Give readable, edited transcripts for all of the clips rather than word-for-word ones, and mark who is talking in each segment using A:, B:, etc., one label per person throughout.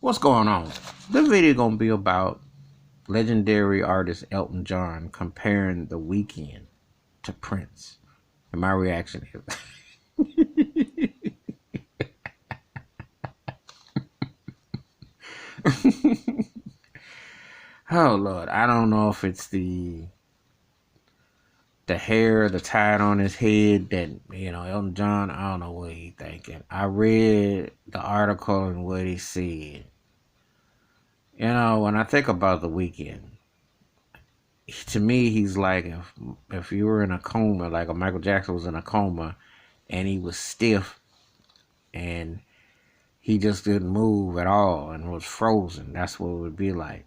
A: What's going on? This video gonna be about legendary artist Elton John comparing The Weeknd to Prince. And my reaction is, oh Lord, I don't know if it's the hair, the tie on his head that, Elton John, I don't know what he thinking. I read the article and what he said. When I think about The Weeknd, to me, he's like if you were in a coma, like a Michael Jackson was in a coma, and he was stiff, and he just didn't move at all and was frozen. That's what it would be like.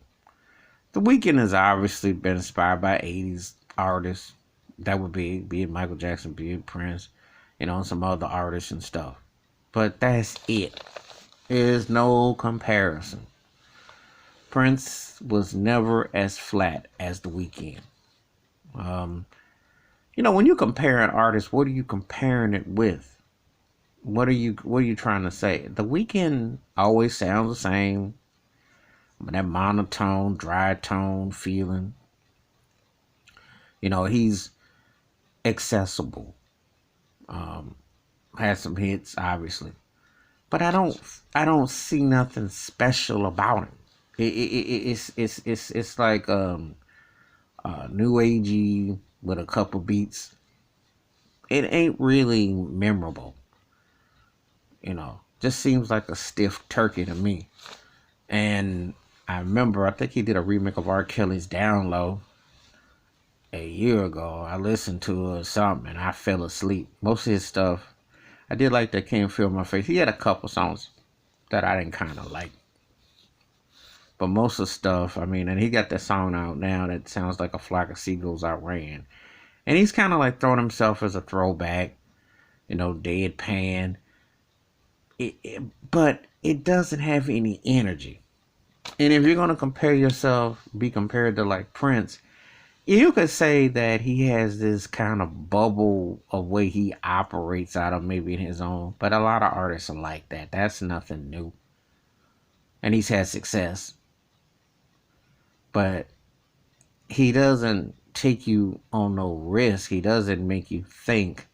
A: The Weeknd has obviously been inspired by 80s artists. That would be it Michael Jackson, be it Prince, and some other artists and stuff. But that's it. There's no comparison. Prince was never as flat as The Weeknd. When you compare an artist, what are you comparing it with? What are you trying to say? The Weeknd always sounds the same. That monotone, dry tone feeling. He's accessible. Has some hits, obviously. But I don't see nothing special about him. It's like new agey with a couple beats. It ain't really memorable. Just seems like a stiff turkey to me. And I remember, I think he did a remake of R. Kelly's Down Low a year ago. I listened to it or something and I fell asleep. Most of his stuff, I did like that Can't Feel My Face. He had a couple songs that I didn't kind of like. But most of the stuff, and he got that song out now that sounds like a flock of seagulls outran. And he's kind of like throwing himself as a throwback, deadpan. But it doesn't have any energy. And if you're going to compare yourself, be compared to like Prince, you could say that he has this kind of bubble of way he operates out of maybe in his own. But a lot of artists are like that. That's nothing new. And he's had success. But he doesn't take you on no risk. He doesn't make you think.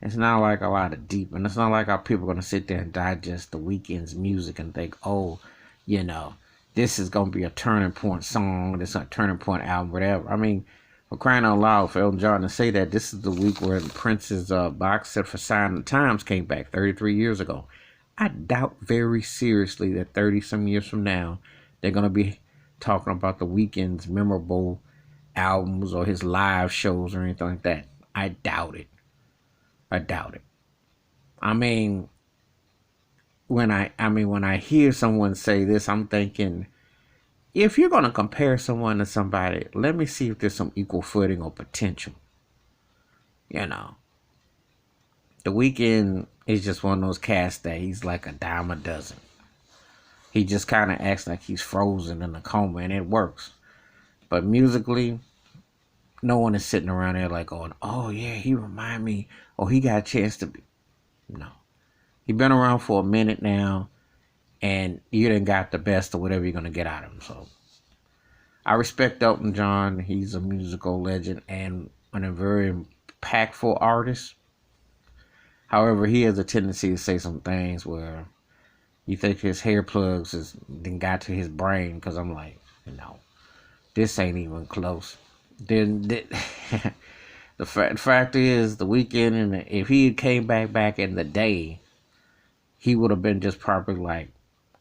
A: It's not like a lot of deep. And it's not like how people are going to sit there and digest The Weeknd's music and think, oh, this is going to be a turning point song. This is a turning point album, whatever. For crying out loud, for Elton John to say that, this is the week where Prince's box set for Sign of the Times came back 33 years ago. I doubt very seriously that 30-some years from now, they're going to be talking about The Weeknd's memorable albums or his live shows or anything like that. I doubt it. When I hear someone say this, I'm thinking, if you're going to compare someone to somebody, let me see if there's some equal footing or potential. The Weeknd is just one of those cats that he's like a dime a dozen. He just kind of acts like he's frozen in a coma, and it works. But musically, no one is sitting around there like going, oh yeah, he remind me, or he got a chance to be. No. He's been around for a minute now, and you done got the best of whatever you're going to get out of him. So I respect Elton John. He's a musical legend and a very impactful artist. However, he has a tendency to say some things where you think his hair plugs then got to his brain, because I'm like, this ain't even close. Then the fact is, The Weeknd, and if he came back in the day, he would have been just probably like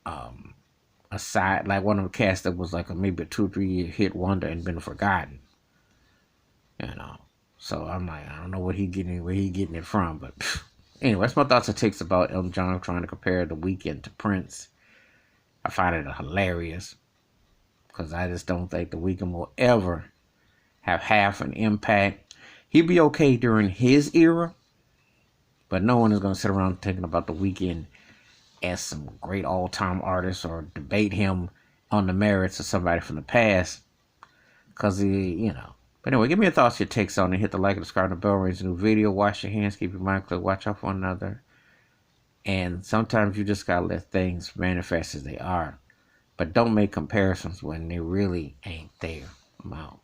A: a side, like one of the cats that was like maybe a 2-3 year hit wonder and been forgotten. So I'm like, I don't know where he getting it from, but anyway, that's my thoughts and takes about Elton John trying to compare The Weeknd to Prince. I find it hilarious, because I just don't think The Weeknd will ever have half an impact. He'd be okay during his era, but no one is going to sit around thinking about The Weeknd as some great all-time artist or debate him on the merits of somebody from the past, because But anyway, give me your thoughts, your takes on it. Hit the like and subscribe, and the bell rings a new video. Wash your hands, keep your mind clear, watch out for one another. And sometimes you just gotta let things manifest as they are. But don't make comparisons when they really ain't there. I'm out.